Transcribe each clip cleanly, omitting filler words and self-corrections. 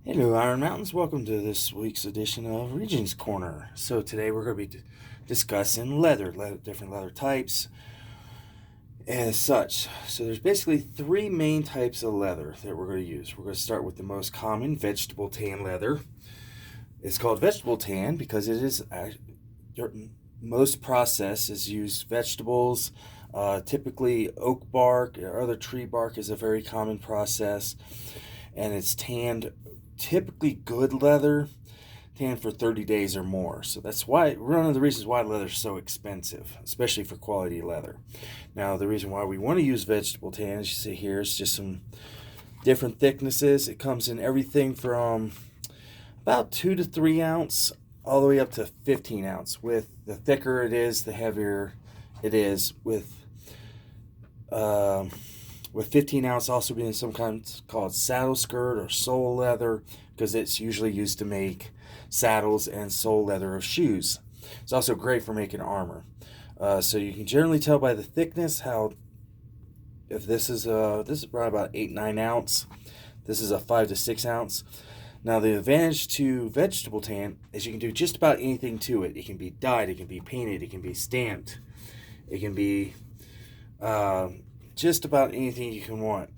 Hello, Iron Mountains. Welcome to this week's edition of Regions Corner. So today we're going to be discussing different leather types, as such. So there's basically three main types of leather that we're going to use. We're going to start with the most common vegetable tan leather. It's called vegetable tan because it is most processes use vegetables. Typically, oak bark or other tree bark is a very common process, and it's tanned. Typically, good leather tanned for 30 days or more. So that's one of the reasons why leather is so expensive, especially for quality leather. Now, the reason why we want to use vegetable tan, as you see here, is just some different thicknesses. It comes in everything from about 2 to 3 ounce all the way up to 15 ounce. With the thicker it is, the heavier it is. With 15 ounce also being some kind called saddle skirt or sole leather, because it's usually used to make saddles and sole leather of shoes. It's also great for making armor. So you can generally tell by the thickness how, if this is probably about 8-9 ounce, this is a 5 to 6 ounce. Now the advantage to vegetable tan is you can do just about anything to it. It can be dyed, it can be painted, it can be stamped, it can be just about anything you can want.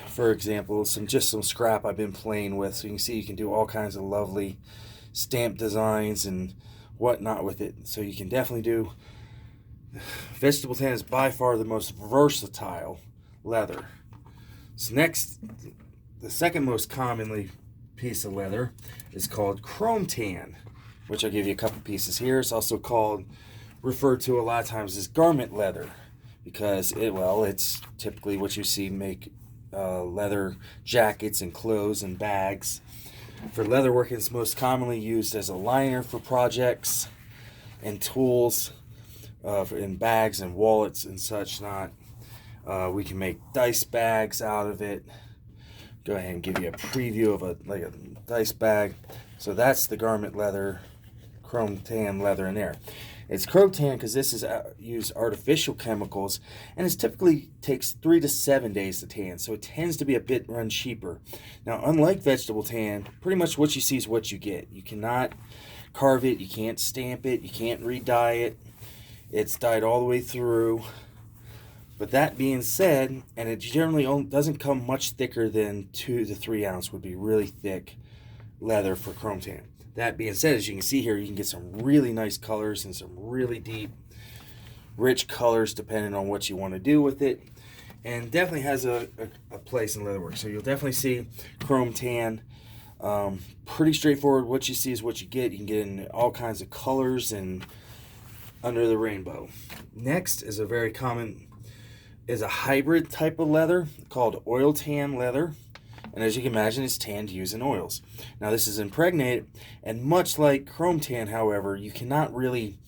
For example, some scrap I've been playing with, so you can see you can do all kinds of lovely stamp designs and whatnot with it. So you can definitely do. Vegetable tan is by far the most versatile leather. So next, the second most commonly piece of leather is called chrome tan, which I'll give you a couple pieces here. It's also referred to a lot of times as garment leather, because it's typically what you see make leather jackets and clothes and bags. For leatherwork, it's most commonly used as a liner for projects and tools, in bags and wallets and such not. We can make dice bags out of it. Go ahead and give you a preview of a dice bag. So that's the garment leather, chrome tan leather in there. It's chrome tan because this is use artificial chemicals, and it typically takes 3 to 7 days to tan, so it tends to be a bit run cheaper. Now, unlike vegetable tan, pretty much what you see is what you get. You cannot carve it, you can't stamp it, you can't re-dye it. It's dyed all the way through. But that being said, and it generally doesn't come much thicker than 2 to 3 ounce would be really thick leather for chrome tan. That being said, as you can see here, you can get some really nice colors and some really deep, rich colors depending on what you want to do with it. And definitely has a place in leatherwork. So you'll definitely see chrome tan. Pretty straightforward. What you see is what you get. You can get in all kinds of colors and under the rainbow. Next is a hybrid type of leather called oil tan leather. And as you can imagine, it's tanned using oils. Now this is impregnated, and much like chrome tan, however, you cannot really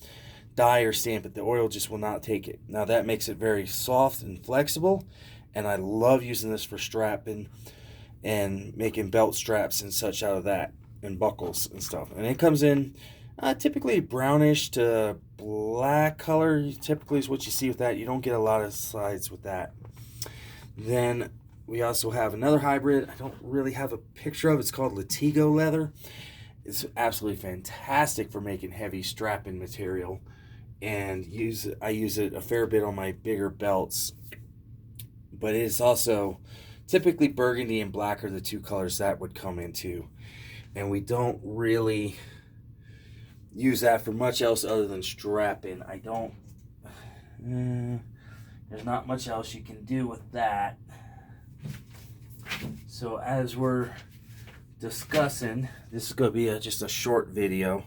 dye or stamp it. The oil just will not take it. Now that makes it very soft and flexible, and I love using this for strapping and making belt straps and such out of that, and buckles and stuff. And it comes in typically brownish to black color. Typically is what you see with that. You don't get a lot of sides with that. Then we also have another hybrid. I don't really have a picture of it. It's called Latigo leather. It's absolutely fantastic for making heavy strapping material, and I use it a fair bit on my bigger belts. But it's also typically burgundy and black are the two colors that would come into, and we don't really use that for much else other than strapping. There's not much else you can do with that. So as we're discussing, this is going to be just a short video,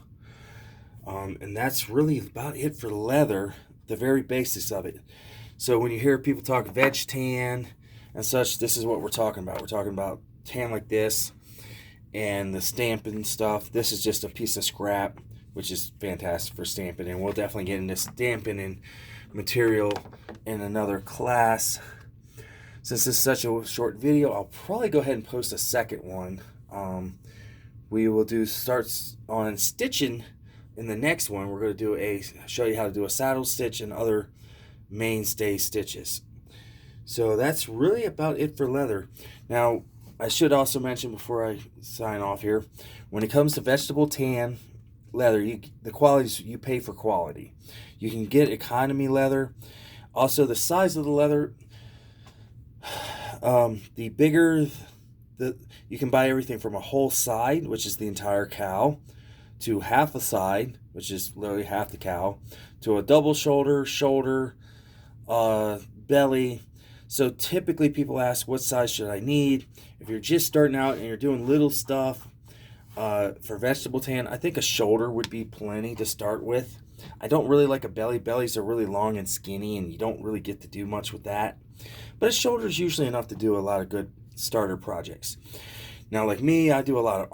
and that's really about it for leather, the very basics of it. So when you hear people talk veg tan and such, this is what we're talking about. We're talking about tan like this and the stamping stuff. This is just a piece of scrap, which is fantastic for stamping, and we'll definitely get into stamping and material in another class. Since this is such a short video, I'll probably go ahead and post a second one. We will start on stitching in the next one. We're going to show you how to do a saddle stitch and other mainstay stitches. So that's really about it for leather. Now, I should also mention before I sign off here, when it comes to vegetable tan leather, the qualities, you pay for quality. You can get economy leather. Also, the size of the leather, the bigger you can buy everything from a whole side, which is the entire cow, to half a side, which is literally half the cow, to a double shoulder, belly. So typically people ask, what size should I need? If you're just starting out and you're doing little stuff for vegetable tan, I think a shoulder would be plenty to start with. I don't really like a belly. Bellies are really long and skinny, and you don't really get to do much with that. But a shoulder is usually enough to do a lot of good starter projects. Now, like me, I do a lot of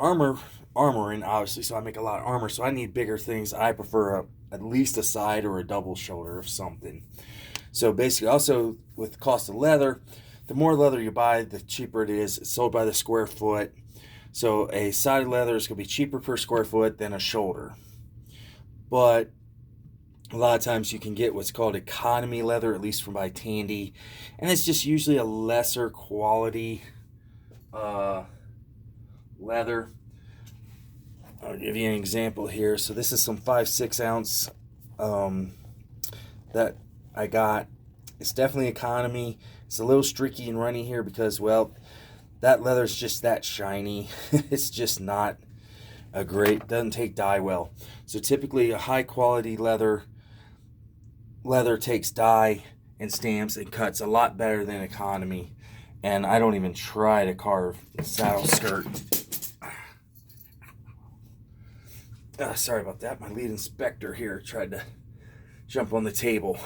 armoring, obviously, so I make a lot of armor, so I need bigger things. I prefer at least a side or a double shoulder of something. So basically, also with the cost of leather, the more leather you buy, the cheaper it is. It's sold by the square foot. So a side of leather is going to be cheaper per square foot than a shoulder. But a lot of times you can get what's called economy leather, at least from by Tandy, and it's just usually a lesser quality leather. I'll give you an example here. So this is some 5/6 ounce that I got. It's definitely economy. It's a little streaky and runny here because, well, that leather is just that shiny. It's just not a great, doesn't take dye well. So typically a high quality leather takes dye and stamps and cuts a lot better than economy. And I don't even try to carve the saddle skirt. Sorry about that. My lead inspector here tried to jump on the table.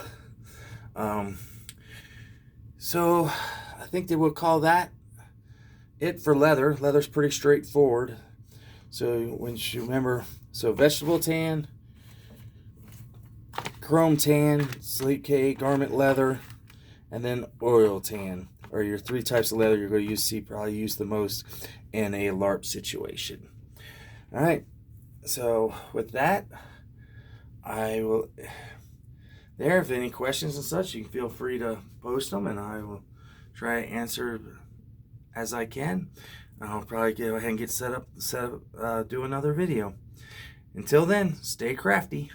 So I think they will call that it for leather. Leather's pretty straightforward. So when you remember, so vegetable tan, chrome tan, sleek K, garment leather, and then oil tan are your three types of leather you're going to probably use the most in a LARP situation. All right. So with that, I will there. If any questions and such, you can feel free to post them, and I will try to answer as I can. I'll probably go ahead and get set up, do another video. Until then, stay crafty.